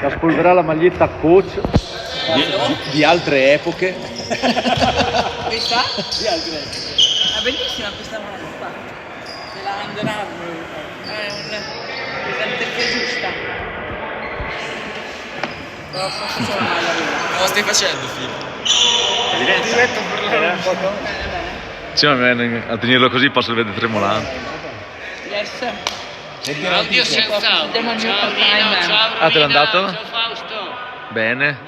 da spolverare la maglietta coach di altre epoche. Questa? Di altre epoche. È bellissima questa mano qua. Della Under Armour. È una giusta. Però forse c'è la maglia vera. Cosa stai facendo, Filippo? È diretto per la foto? Sì, ma a tenerlo così posso vedere tremolante. Yes. Oddio, senza. Ciao Andiamo al mio Nino, part-time. ciao Ah, te l'ha Romina, dato? ciao Fausto. Bene.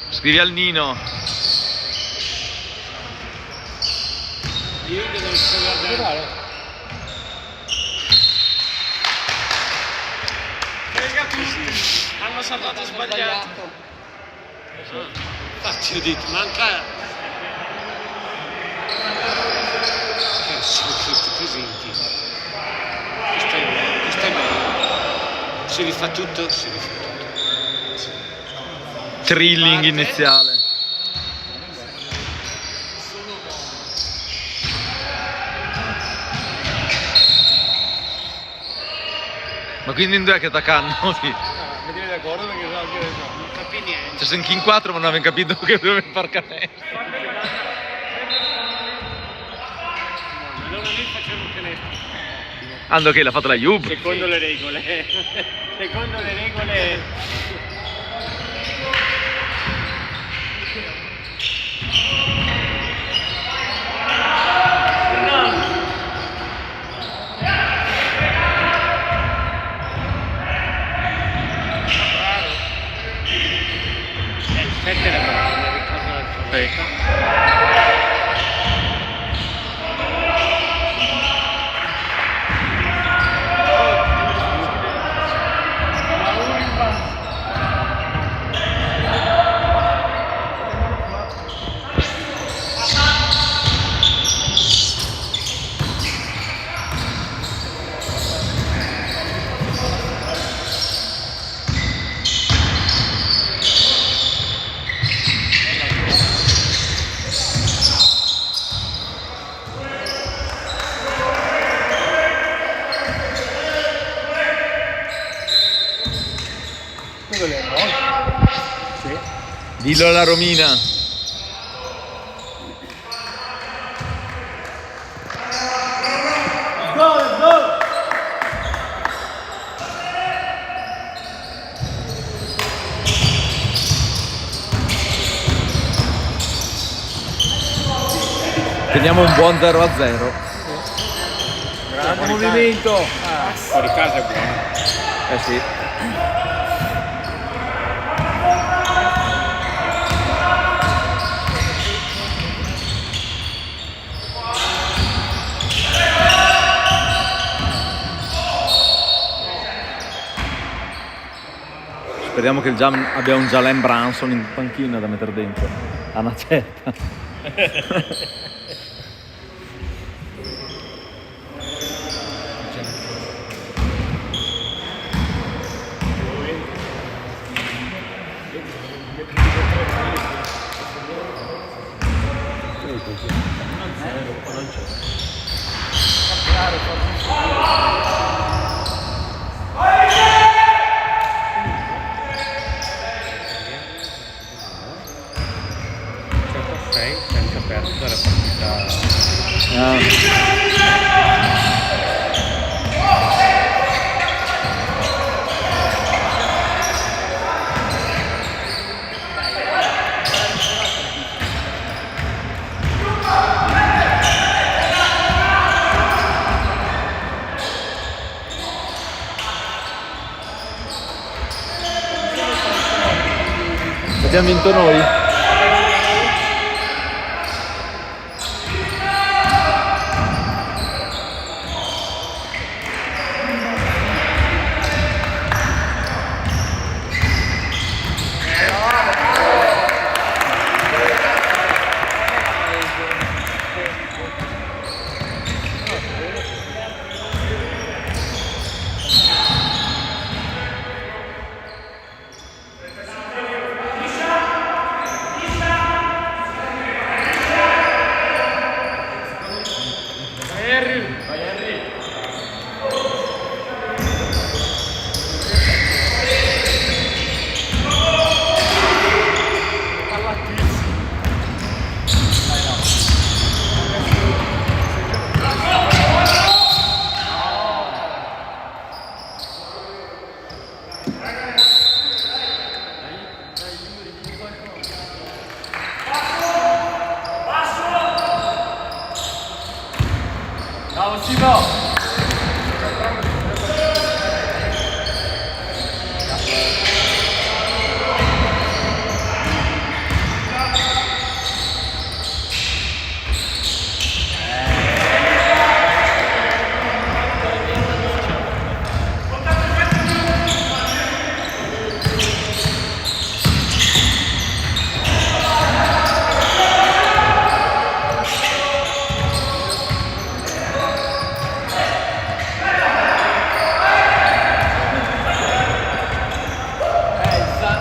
Scrivi al Nino. Io che non sto guardando. Hanno salvato sbagliato. Infatti ho detto, manca. Questi presenti. Questo è bello. Si rifà tutto? Si rifà tutto. Thrilling iniziale. Ma quindi in due che attaccano? Sì. Mettimi d'accordo perché non capi niente. Cioè, sono in 4 ma non avevo capito che dovevo far canestro. Allora noi facciamo un canestro. Ando che l'ha fatto la Juve. Secondo le regole. Secondo le regole. Sette era bravo, mi ricordo l'altra volta. Quello è buono. Sì. Dillo alla Romina. Teniamo un buon 0-0. Grande movimento. Fuori casa è buono. Eh sì. Speriamo che abbia un Jalen Brunson in panchina da mettere dentro. A una certa. Senza perdere la partita. Abbiamo vinto noi?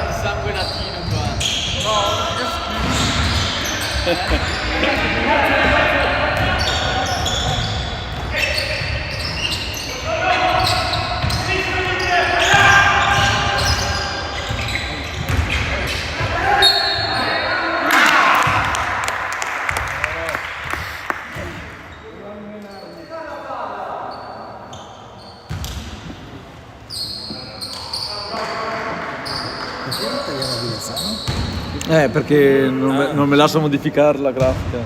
Il sangue latino qua. Perché non me lascia modificare la grafica.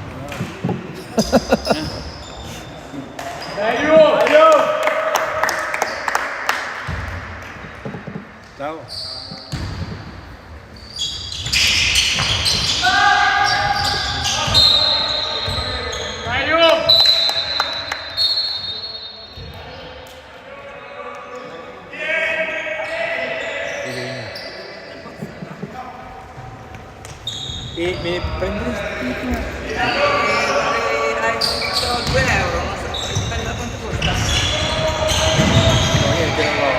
Ciao. E me ne prenderesti? Hai 2 euro, non so, dipende da quanto costa. No, niente, non l'ho.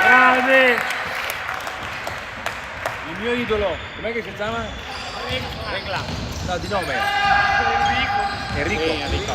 Grande! Il mio idolo, com'è che si chiama? Regla. No, di nome. Enrico. Enrico.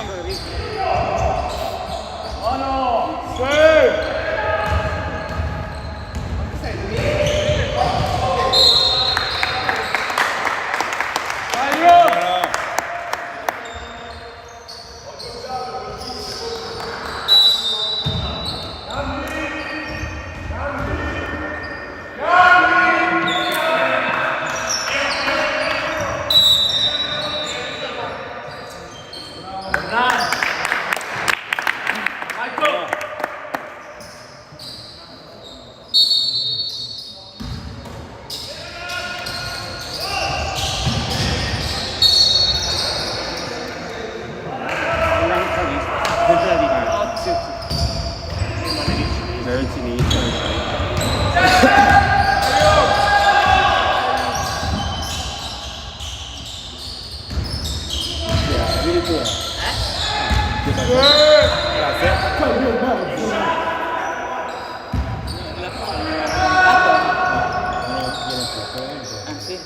Ah sì?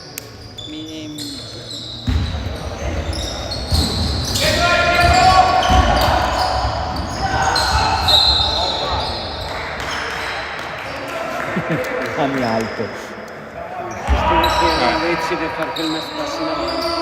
Anni alto. Invece di fare quel passo in avanti.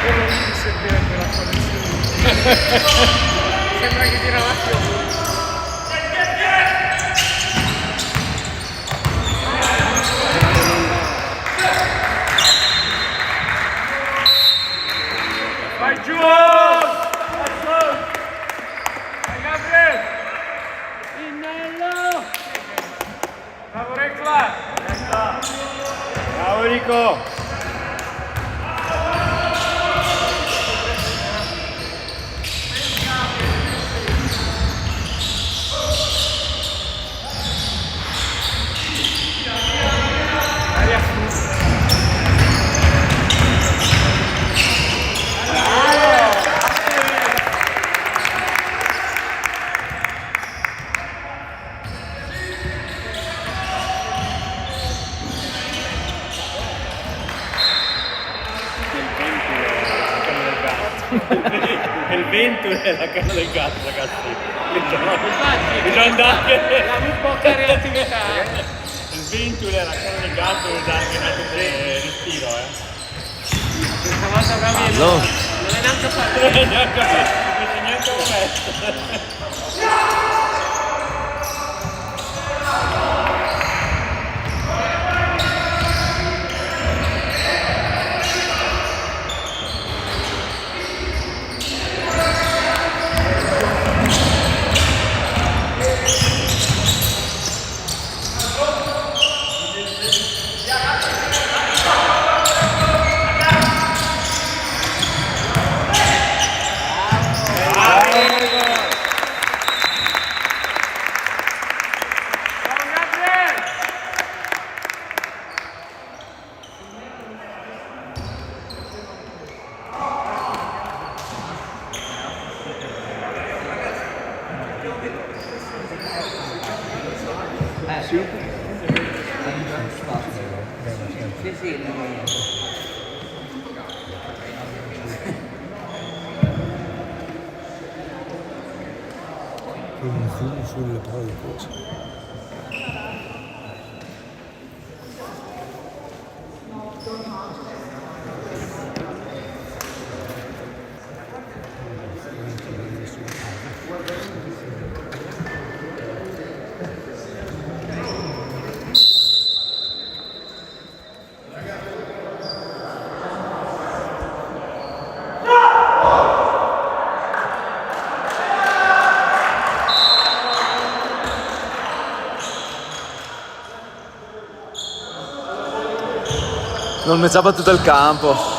Quello lì mi servirebbe la connessione. Sembra che tira la pioggia. Vai giù! Vai Gabriel! Innello! Bravo Recla! Bravo Rico! Aria fuori! Il vento è la canna del gatto, ragazzi. Bisogna andare. Abbiamo un po' di reattività. Il vento è la canna del gatto, bisogna andare a respiro, Questa volta veramente No. non è neanche fatto. Non c'è neanche un pezzo. Bravo Gabriel! Sì, sì, Un zoom sulle parole di coach. Non mi ci ha battuto il campo.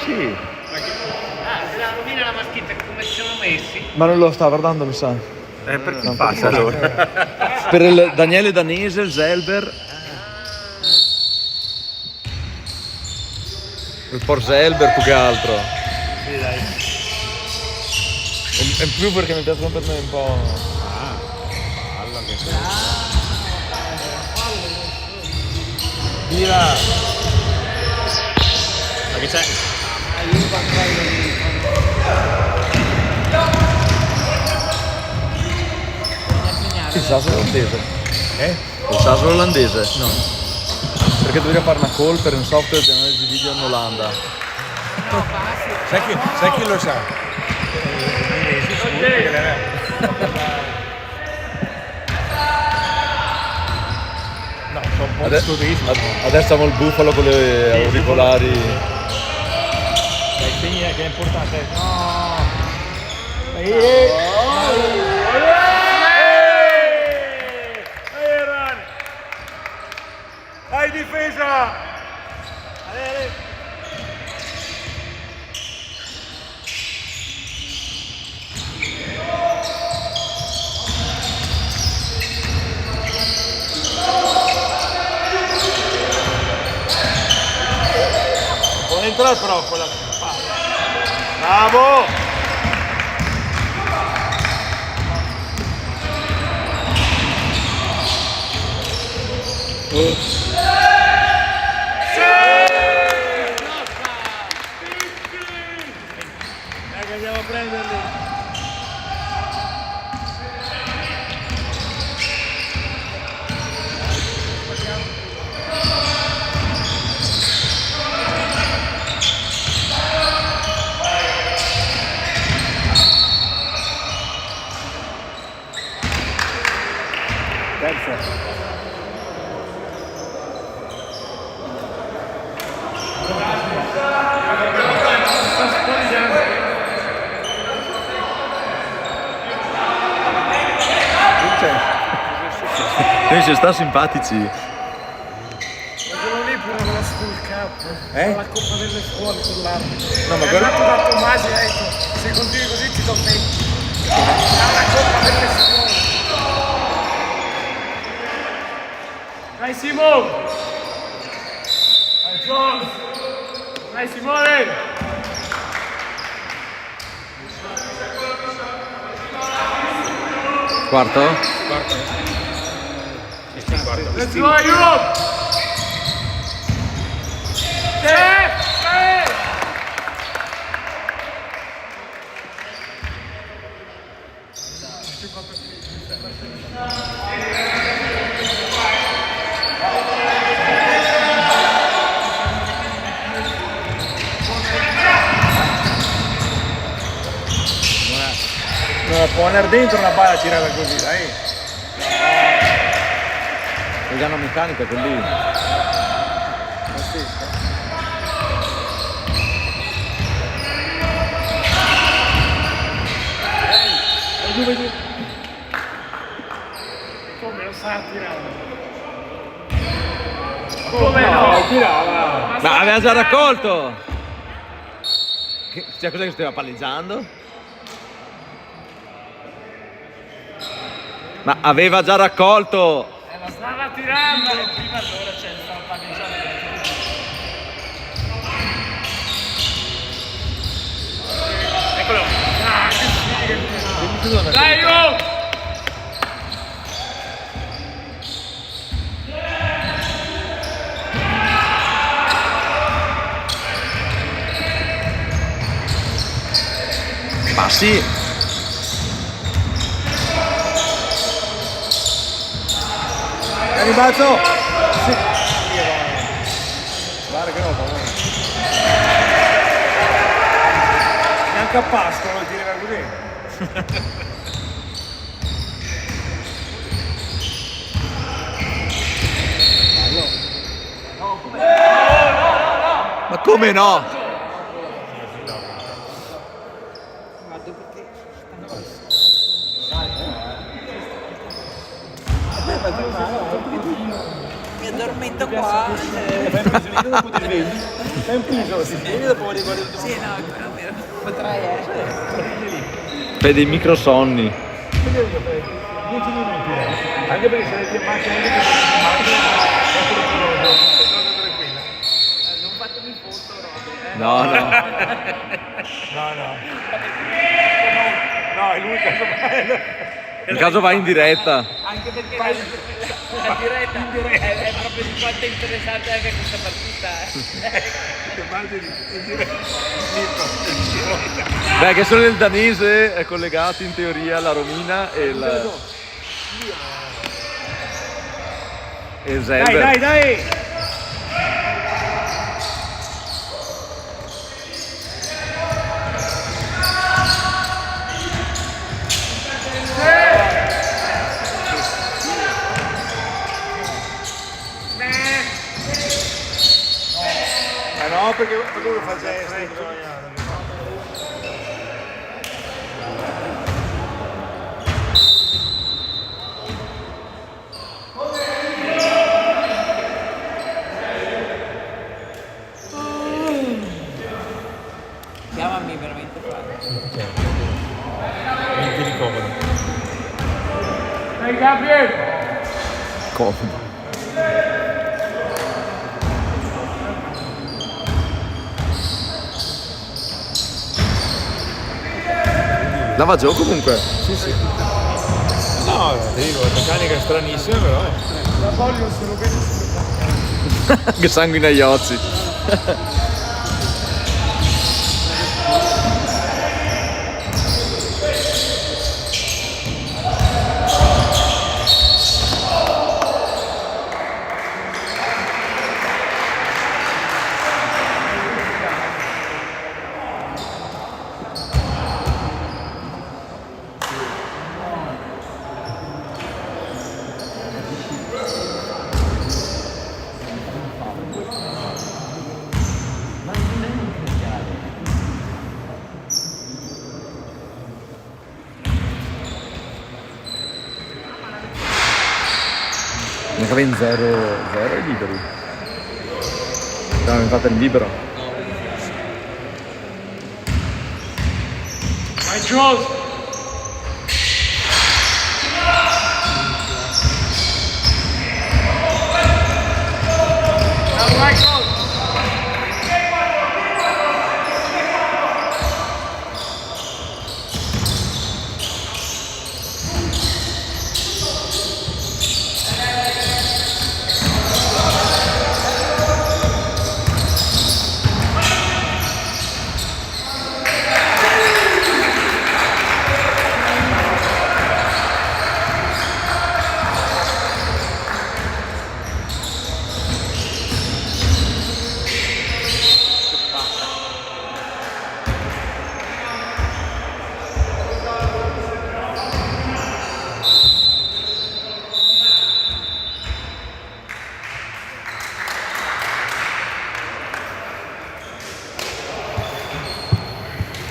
Sì, La rovina la maschetta come ci siamo messi? ma non lo sta guardando, mi sa. Per chi passa allora? Per il Daniele Danese, il Zelber. Il Zelber più che altro. Sì, dai. E in più perché mi piace per me un po'. Via! Ma che c'è? Il Sassuolo olandese. Il Sassuolo olandese? No. Perché dovrei fare una call per un software di analisi video in Olanda. Sai chi lo sa? No, sono un po' studismo. Adesso siamo il bufalo con le auricolari. Dai, segni che è importante. No! Vai difesa! Può entrare però quella palla. Bravo! Dai, andiamo a prenderli. Quindi ci sta simpatici. Quello lì pure con la school cup. Eh? La coppa delle scuole sull'arbitro. No, ma È guarda- andato da Tomasi e ha detto, se continui così ti do tempo. La coppa delle scuole. Dai Simone! Dai Jones! Dai Simone! Quarto? Let's go Europe! No, può andare dentro una palla tirata così, dai. E già una meccanica con lì. Come lo sa tirare? Come no? Tirava. Ma aveva già raccolto! Cioè, cos'è che stava palleggiando? Ma aveva già raccolto! Ma stava tirando! Prima allora c'è stava palleggiando. Eccolo. Dai Io! Ma sì! Rimbalzo! Sì. Guarda che roba, neanche a Pasqua lo tirava così. Ma come no? addormento qua. dopo ti svegli. Fai un piso, ti svegli dopo riguardi il Sì, no, quello vero. Potrei Fai dei microsonni. 10 minuti. Anche perché se ne macchina anche che tranquilla. non fatemi foto, robe. No, no. No. No, è lui che In caso vai in diretta. Anche perché la diretta è proprio di quanto è interessante anche questa partita. Beh, che sono il danese è collegato in teoria la Romina e il Zelber. Dai! No, perché lo fa gesto. Chiamami veramente facile. Mi ricomodo. Ehi Gabriel! Comodo. Dava gioco comunque. Sì. No, ti dico, la meccanica è stranissima, però La voglio se lo vedo subito. Che sangue negli occhi. Ne cava in 0 e liberi. Abbiamo fatto il libero. Vai Jules! Vai Jules!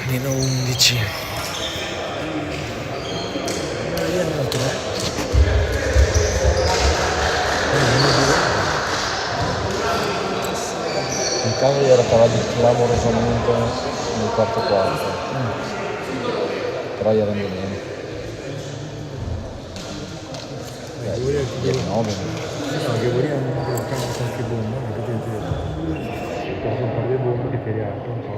Meno 11. In caso era cavato clamorosamente nel quarto però gli avendo meno. Ieri 9. No, che vogliamo qualche bomba, ma che ti ho preso un paio di bombe che ti riapro un po'.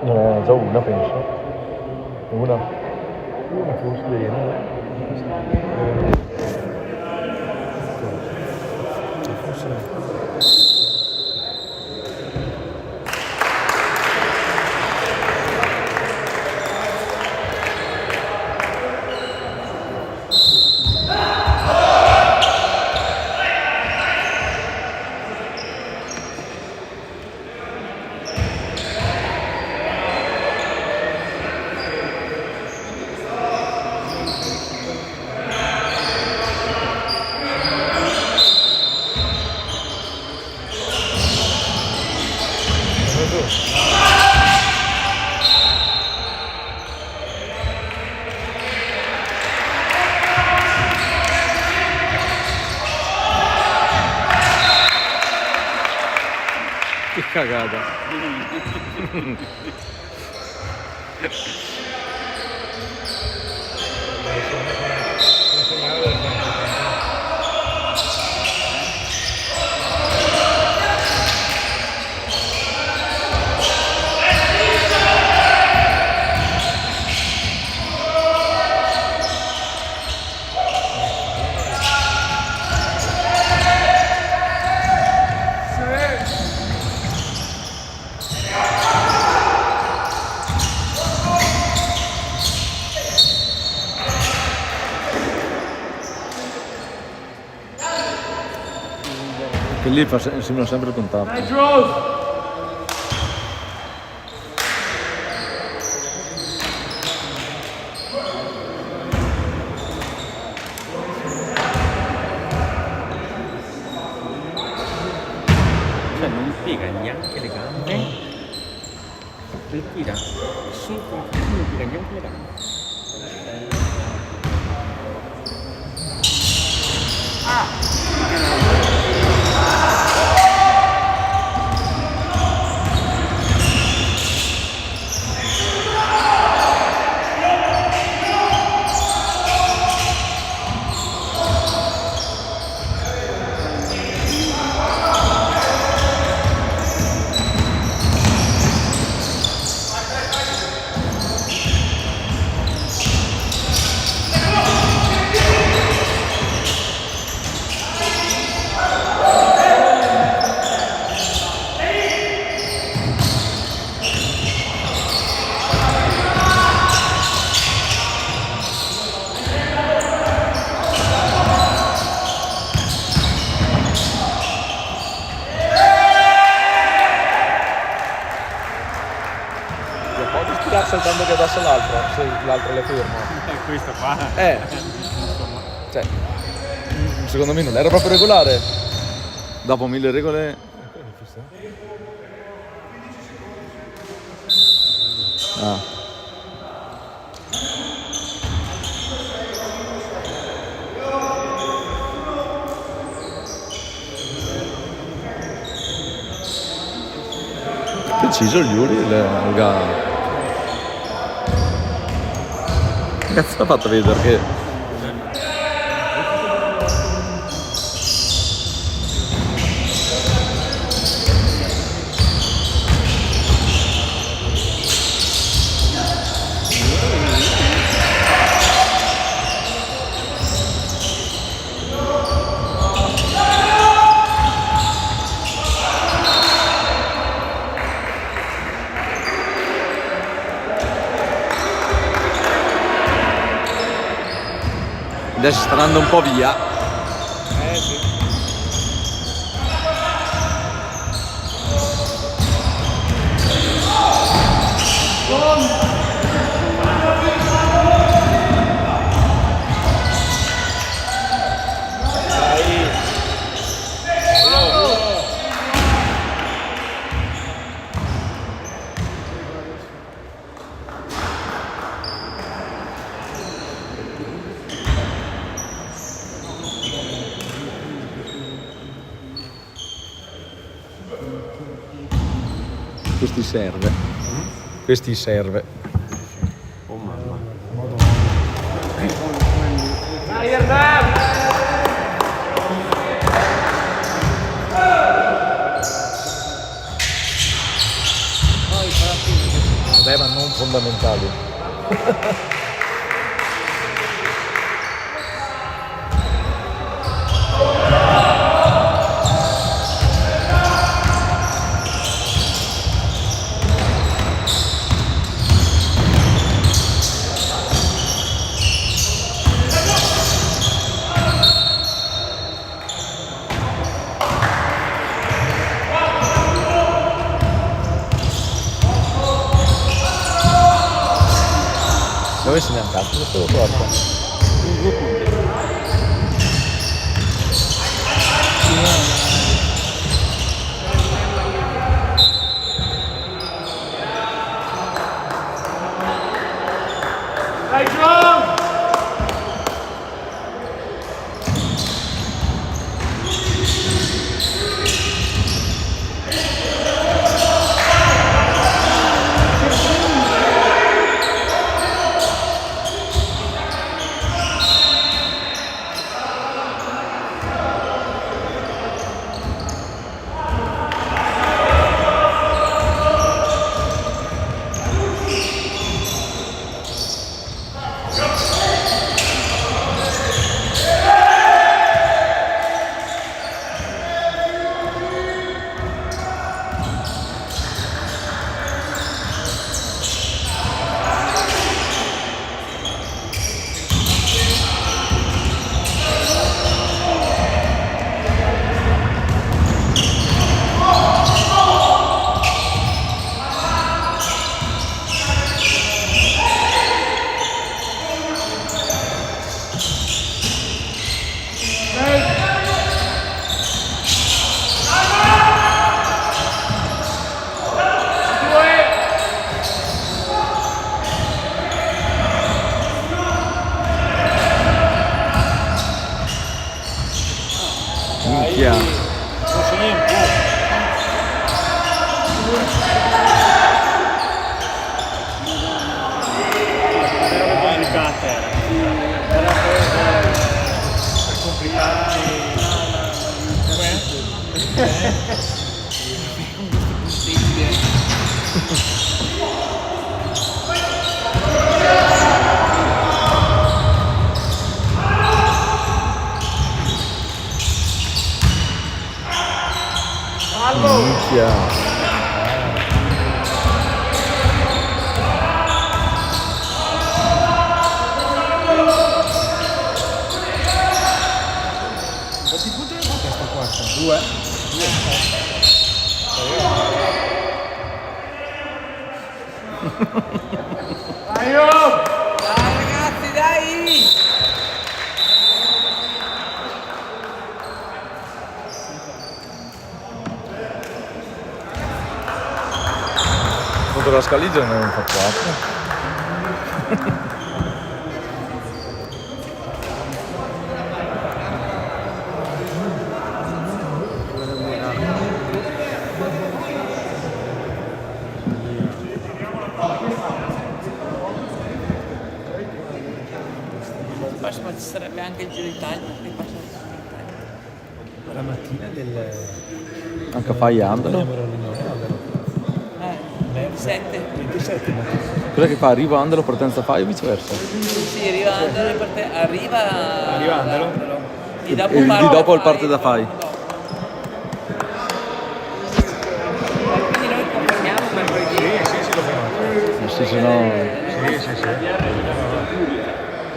No, già una penso. Una forse bene. Cagata. Che lì sembra sempre il contatto. Cioè non piega neanche le gambe. E tira su, non piega neanche le gambe. Saltando che adesso l'altro, se l'altro le firma. Questo qua. Cioè, secondo me non era proprio regolare. Dopo 1000 regole. Ah. Preciso il Yuri, il gara. Che cazzo ha fatto vedere che... Adesso sta andando un po' via. Sì. Questi serve. Questi serve. Oh mamma. Beh, ma non fondamentali. Dove se ne è andato? Questo lo porta. Dai John! Dai ragazzi, dai! Contro la Scalizia ne abbiamo fatto 4. Ma ci sarebbe anche il Giro d'Italia, che passa il Giro d'Italia. La mattina del... Anche fai Andalo. Il 7. 27 Cos'è che fa? Arriva Andalo, partenza fai o viceversa? Sì, arriva Andalo e arriva... Arriva Andalo? Di dopo, Di dopo il parte da fai. Quindi noi confermiamo mercoledì. Sì, lo fermo. Sì, se no... Sì.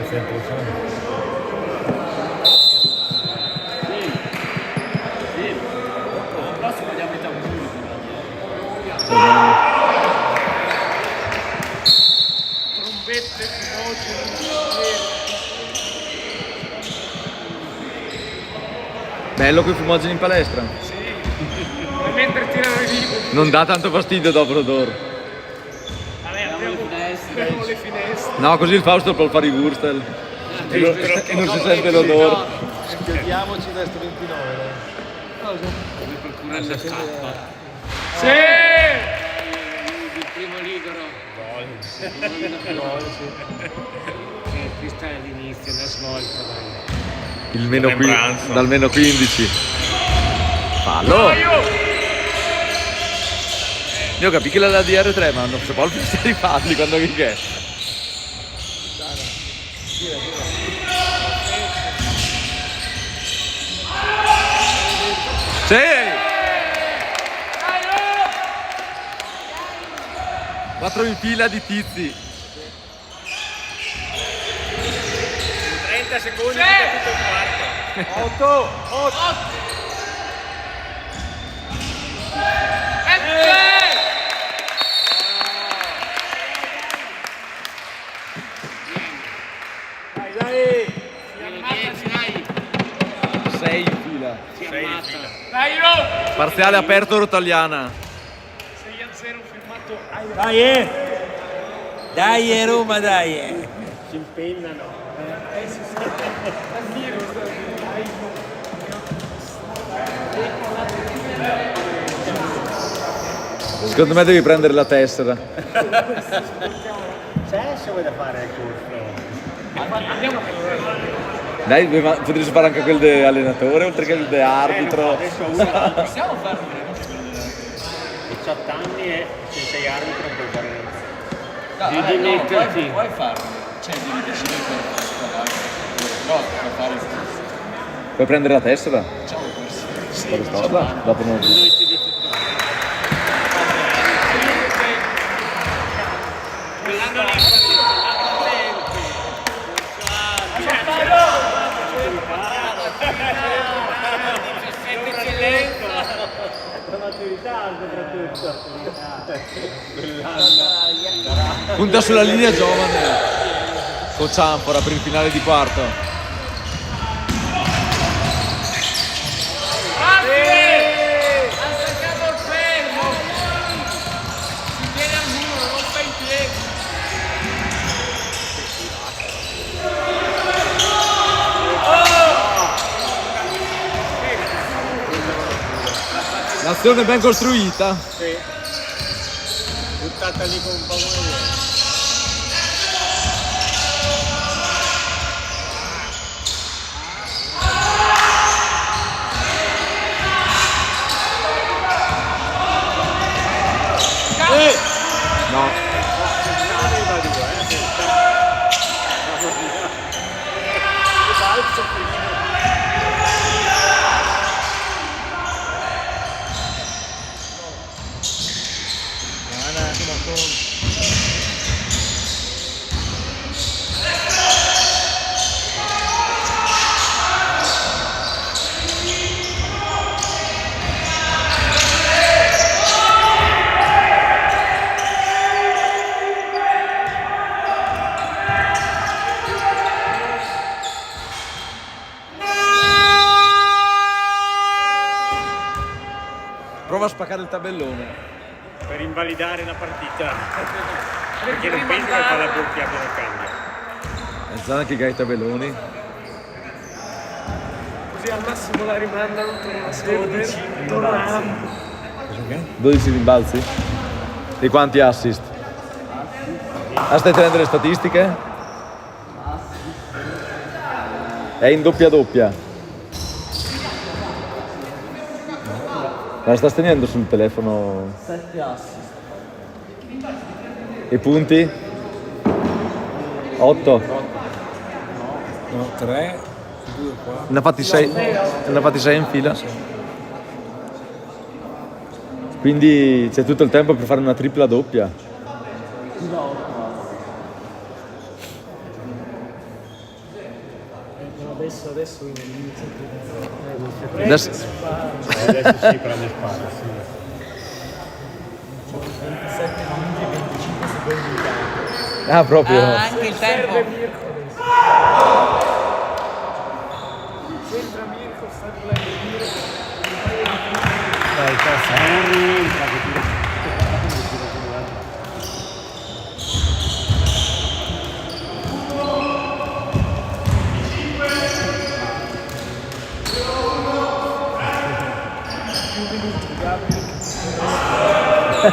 È sempre il Trombette, fumogeni, Bello quei fumogeni in palestra. mentre tirano i vivo. Non dà tanto fastidio dopo l'odore. Vabbè, apriamo le finestre. No, così il Fausto può fare i Wurstel. E non si sente l'odore. Chiediamoci destra 29. Come procurare la scappa. Sì! Il primo libero. Questa è l'inizio, la svolta, dai. Il meno dal meno 15. Fallo! Io capisco che la DR3, ma non si può pensare i falli quando che è. Sì! 4 in fila di tizi. 30 secondi di tutto il quarto. 8! Dai! 6 in fila. Si ammazza. Dai, io! Parziale aperto Rotagliana. 6-0 firmato. Dai Roma, dai! Si impennano. Secondo me devi prendere la tessera. C'è se vuoi da fare il corso? Dai, potresti fare anche quel di allenatore oltre che il di arbitro. Adesso uno possiamo farlo 18 anni e se sei arbitro puoi fare. Di metterti. Puoi farlo, cioè devi decidere no, puoi fare. Puoi prendere la tessera? Sì, dopo non. Quell'anno lì Punta sulla linea giovane con Ciampora per il finale di quarto. L'azione ben costruita. sì. Buttata lì con un po' come No. Prova a spaccare il tabellone. Per invalidare la partita. Perché non penso che fa la doppia abbia cambio. Zana che gai i tabelloni. Così al massimo la rimandano, torna a scorrere, torna. 12 rimbalzi? E quanti assist? Ah, stai tenendo le statistiche? È in doppia doppia. La sta tenendo sul telefono? 7 assist. E punti? 8? No, 3, 2, 4. Ne ha fatti 6 in fila. Quindi c'è tutto il tempo per fare una tripla doppia. Adesso inizia Adesso... Adesso si prende spalla, sì. 27 minuti e 25 secondi di tempo. Ah, proprio. Anche il tempo. C'entra Mirko, sta volendo dire. Dai, cazzo.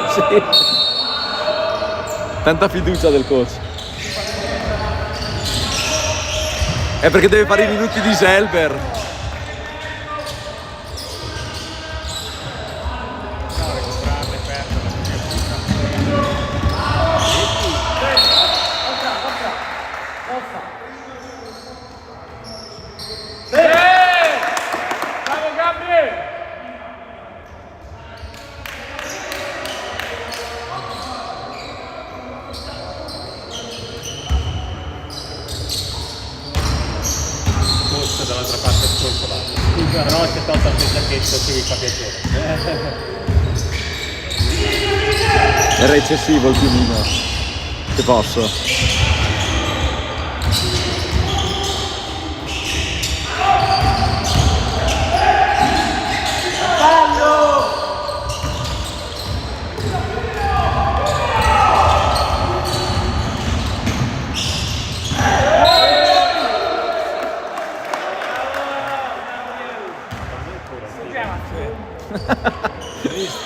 Sì. Tanta fiducia del coach. È perché deve fare i minuti di Selber. Bravo Gabriele! Forse dall'altra parte sconsolato. Però si è tolto anche il giacchetto, che mi fa piacere. Era eccessivo il piumino. Se posso.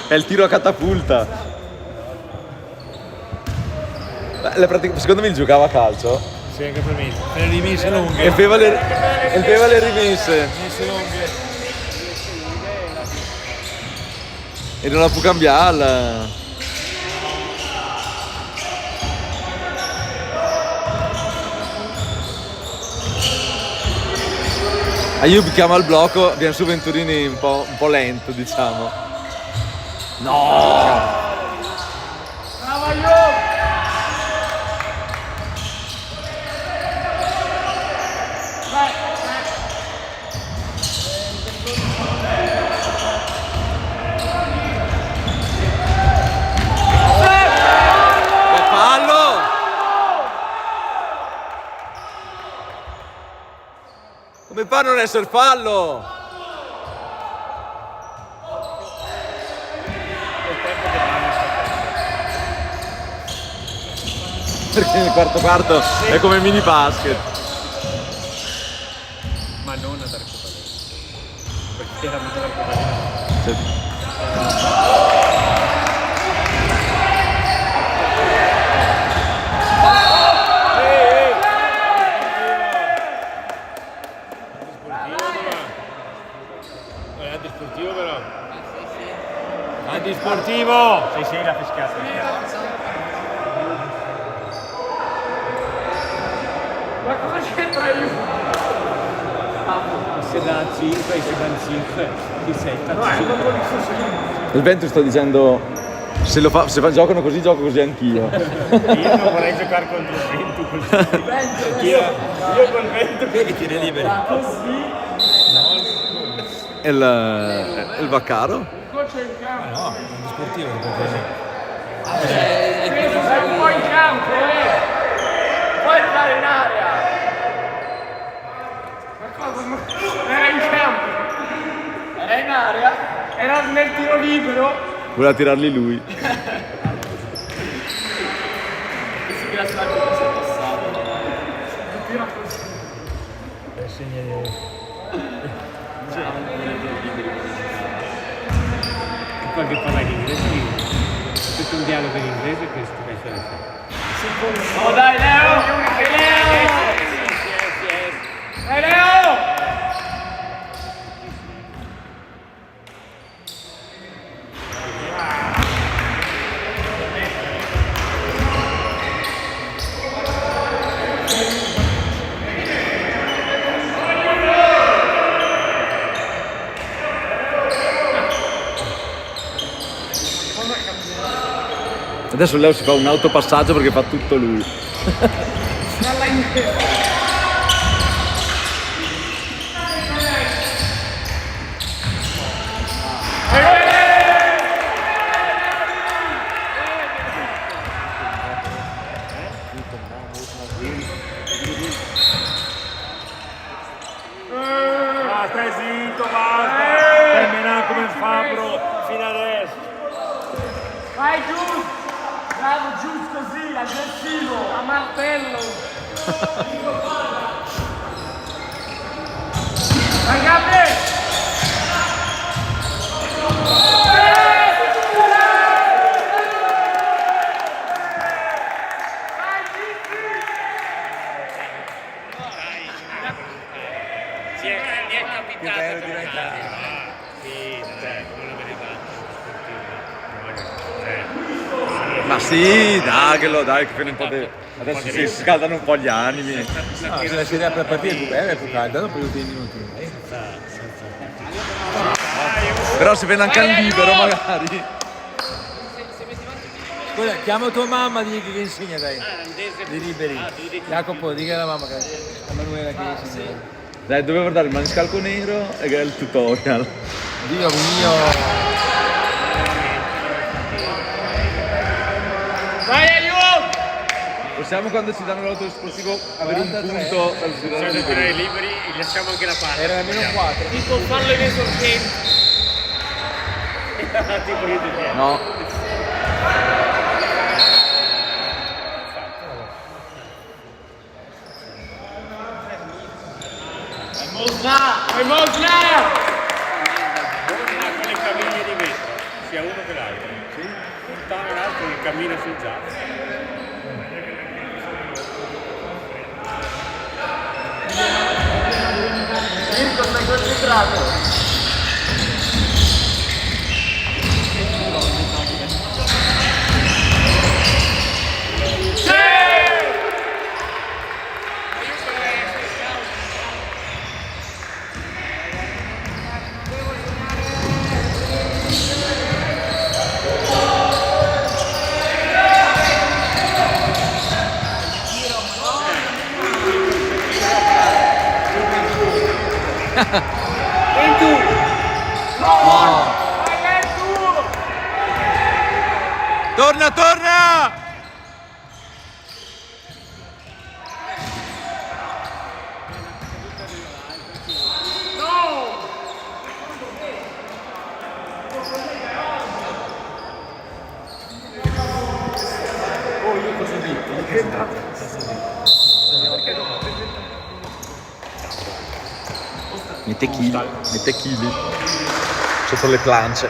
È il tiro a catapulta. Secondo me giocava a calcio. Sì, anche per me. Per le rimesse lunghe. E beva le rimesse. Rimesse lunghe. E non la può cambiare. Ayub chiama il blocco, viene su Venturini un po' lento, diciamo. No! Bravo Ayub! Fallo! Come fa a non essere fallo? Perché nel quarto è come mini basket. Ma non ad arcobaleno. Perché era molto arcobaleno. Cioè, Antisportivo però. Antisportivo! Sì, l'ha fischiato. Ma cosa c'entra io? Se da 5 e se da 5 di 7 No, non vuole fosse il Ventus sta dicendo se giocano così gioco così anch'io. Io non vorrei giocare contro il Ventus così. Io col Ventus che tiene liberi. E il Vaccaro? coach è in campo. No, è sportivo perché Sei un po' in campo, puoi entrare in area. Ma cosa? Era in campo. Era in area? Era nel tiro libero. Voleva tirarli lui. Qualche parla in inglese, tutto un dialogo in inglese questo penso di fare. Oh dai Leo! Dai Leo! Adesso Leo si fa un autopassaggio perché fa tutto lui. Stai zitto, basta! Termina come fabbro fino adesso. Vai giù! Bravo, giusto così, aggressivo! A martello! Vai Gabriele! Mi è capitato di Sì, non lo vedevamo. Ma sì, dai, che fino un po' di... Adesso si scaldano un po' gli animi. No, se la serie per partire è più calda, dopo gli ultimi minuti. Però se viene anche al libero magari. Scusa, chiama tua mamma, digli che insegna, dai. Di liberi. Jacopo, dica alla mamma che a Manuela che insegna. Dai, dovevo guardare il maniscalco nero e il tutorial. Dio mio. Vai aiuto! Possiamo quando ci danno l'autoesplosivo avere un 43. punto per girare Siamo liberi. liberi e lasciamo anche la palla. Era almeno 4. Tipo fallo in esordienti. Tipo io ti chiedo. No. Vai Mosna! Con le caviglie di vetro, sia uno che l'altro. Lontano l'altro che cammina sul giallo. Mirko, stai concentrato! Torna, torna! Mette chili sotto le plance.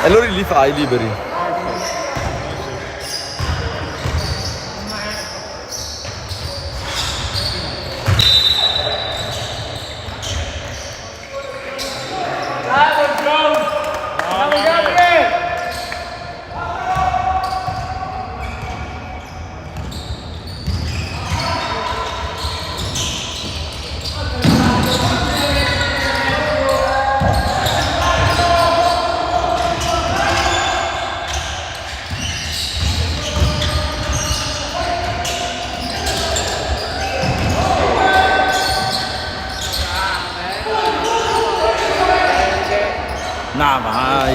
E allora li fai liberi. Bravo Gabriele! No, vai.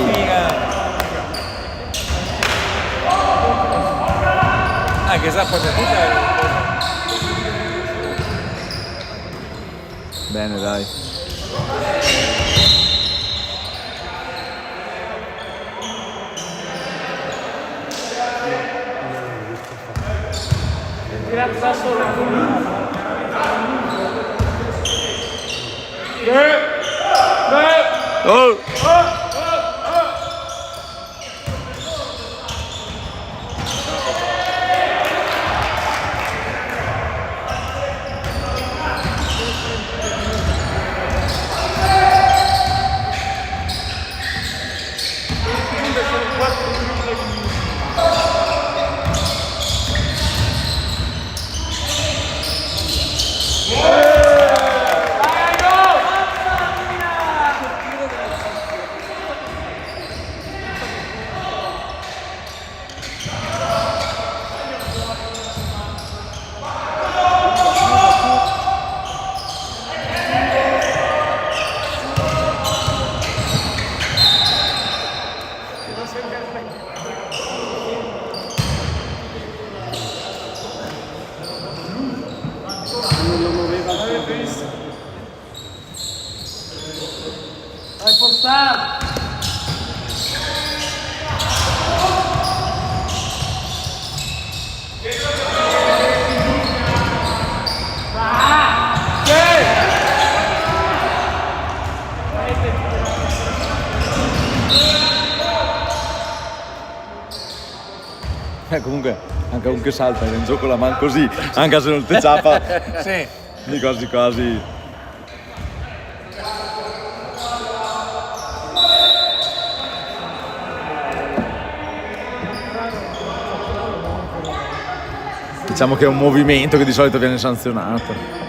che sa poi tutta Bene, dai. Tirato da solo. Oh! Vai forzato! Comunque, anche un che salta in gioco la mano così, anche se non te ciapa, sì. di quasi quasi. Diciamo che è un movimento che di solito viene sanzionato.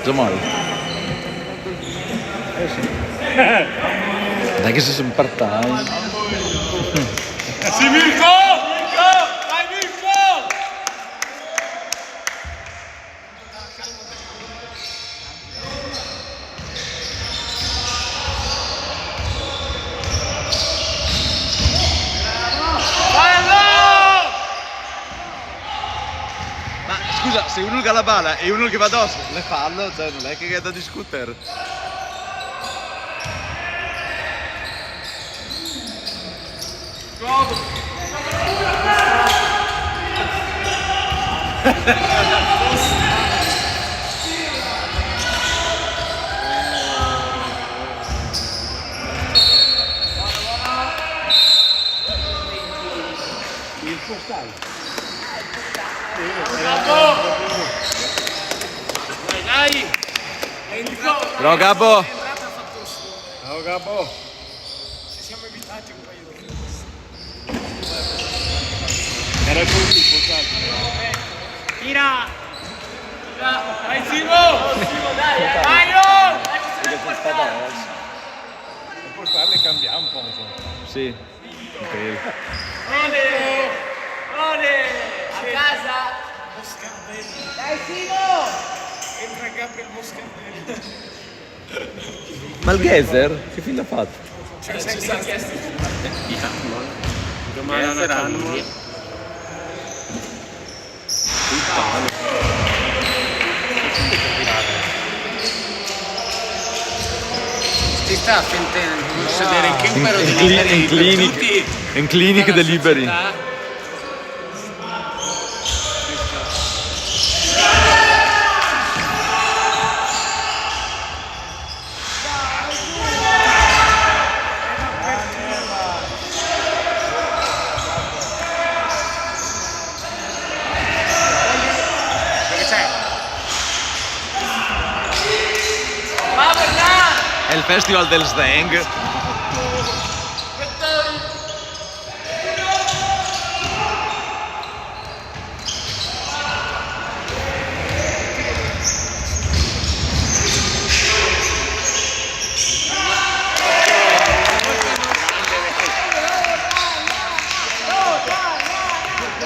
Jamal. Dai che si sono partiti. Si Mirko! Vai Mirko! Ma scusa, se uno che ha la bala e uno che va addosso, le fallo, cioè non è che è da discutere. Dai! Però Gabbo! Ciao Gabbo. Ci siamo evitati un paio di Era così, portato. Tira! Dai Simo! Dai! Mario! E poi starle cambiamo un po'. Sì. Ok. Ole! A casa! Dai Simo! Entra Gabriel Moscardelli. Ma il geyser? Che fine ha fatto? Domani saranno. Ti sta sentendo sedere in Kimpero In clinic deliberi. Festival del Slang.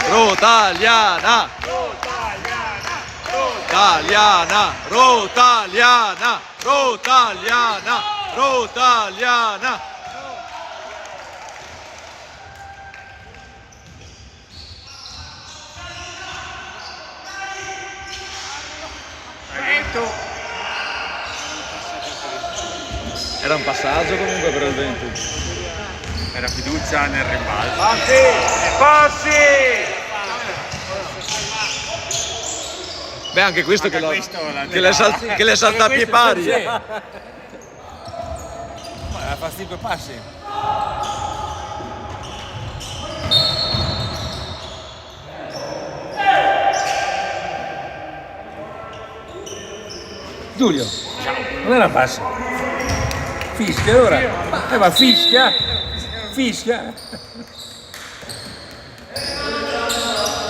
Rotaliana! Rotaliana! Rotaliana! Rotaliana! Rotaliana! Era un passaggio comunque per il vento. Era fiducia nel rimbalzo. Passi! Beh, anche questo che, che le salta a piedi pari. Ma fa 5 passi. Giulio, non era passo. Fischia ora. Ma fischia. Fischia.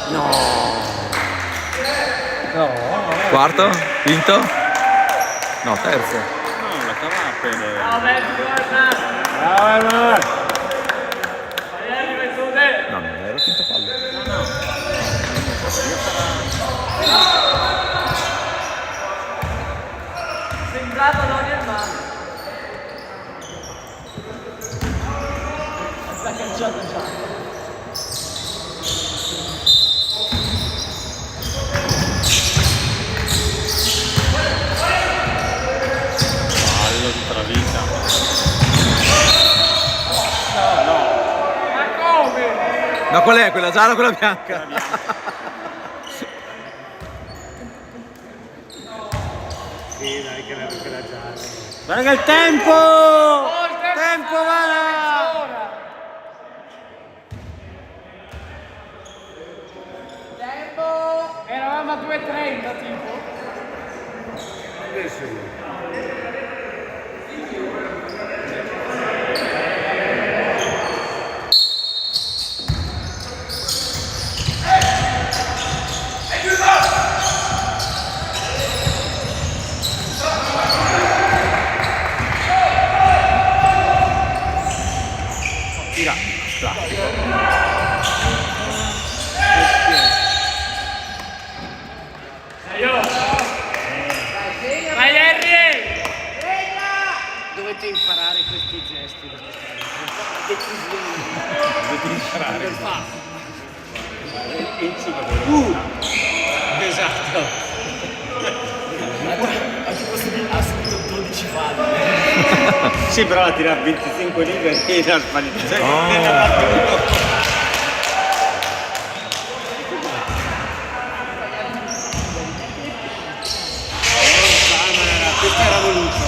No. Quarto? Quinto? No, terzo. No, la cava appena. No, non era il quinto fallo. Sembrava non il male. Sta cacciata già. Fallo tutta la vita. Ma come? Ma qual è? Quella gialla o quella bianca? Sì, dai, che era quella gialla. Guarda il tempo! Tempo, va! Tempo! Eravamo a 2:30 tipo. Tira, Vai Henry! Dovete imparare questi gesti. esatto. Sì, però la tira a 25 righe e la sbagliata. Questa era voluta.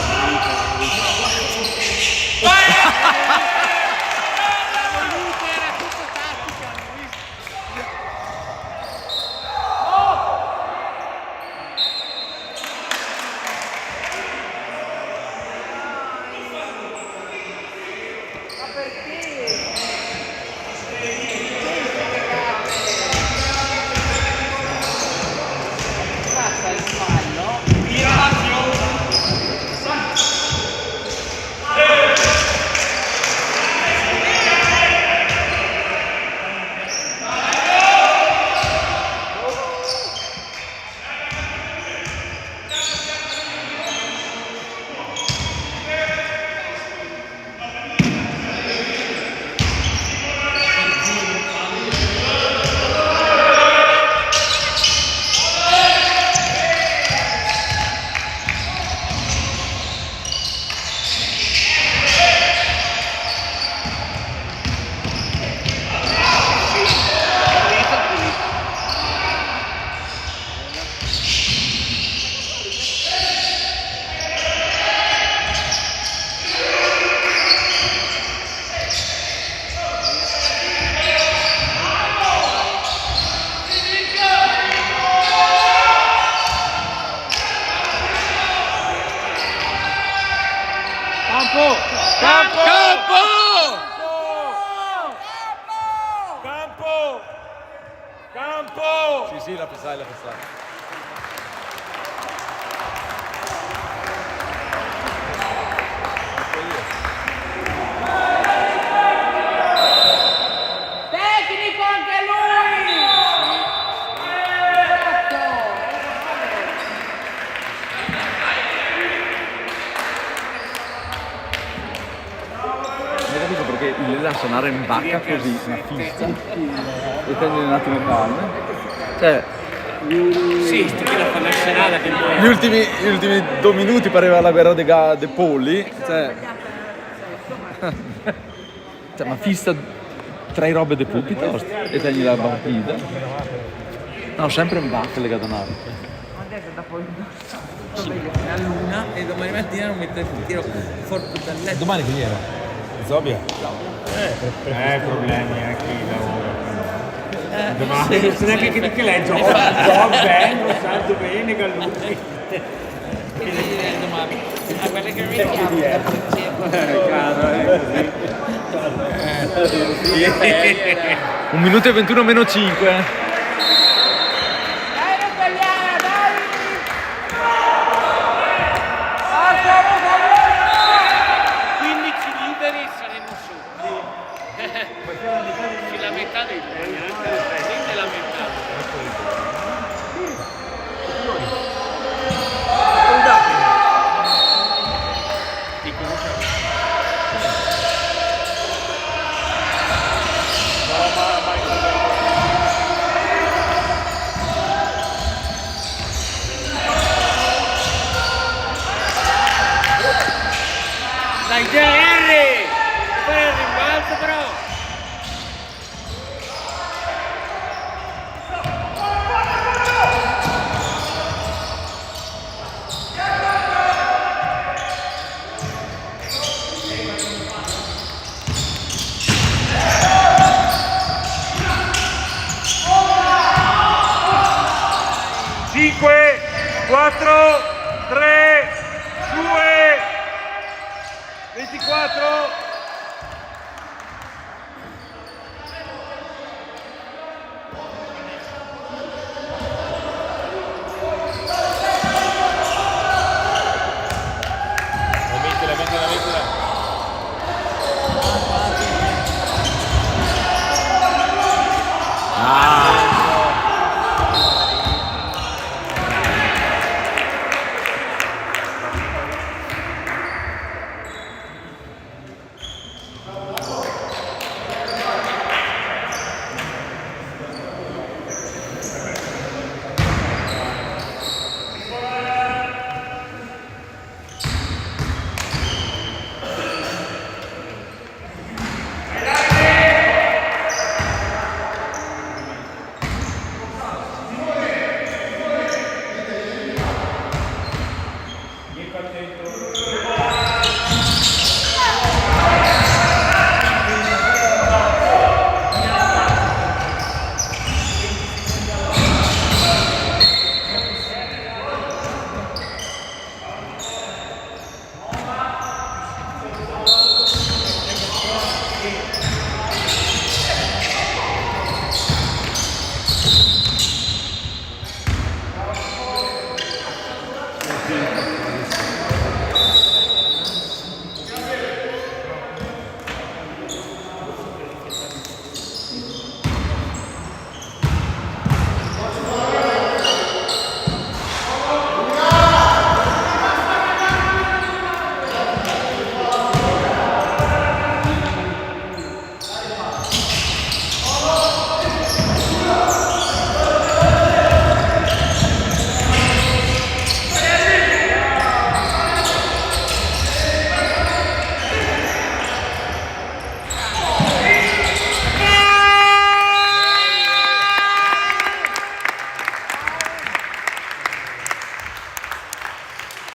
sì, la fissai. Tecnico anche lui! Non ho capito perché li lascia andare in vacca così, una fissa, e tendi un attimo calme. Cioè, Sì, sti qui la fanno a scenata che poi... gli ultimi 2 minuti pareva la guerra dei polli. Cioè, ma fissa 3 robe de più piuttosto e tagli la partita. No, sempre in vacca le gadonate. Adesso dopo a luna e domani mattina non mette il tiro fuori dal letto. Domani chi era? Zobia? Problemi anche il lavoro. Domani, sì, non so neanche che lei gioca, non sa domenica lui. Quindi direi domani. Ah, guarda che mi chiama. 1 minuto e 21 meno 5. Dai, Rosagliana, dai! Forza, Rosagliana! 15 liberi saremo su. La metà dei premi, neanche la metà. Dai, Henry! Fai il rimbalzo però! Cinque, 4,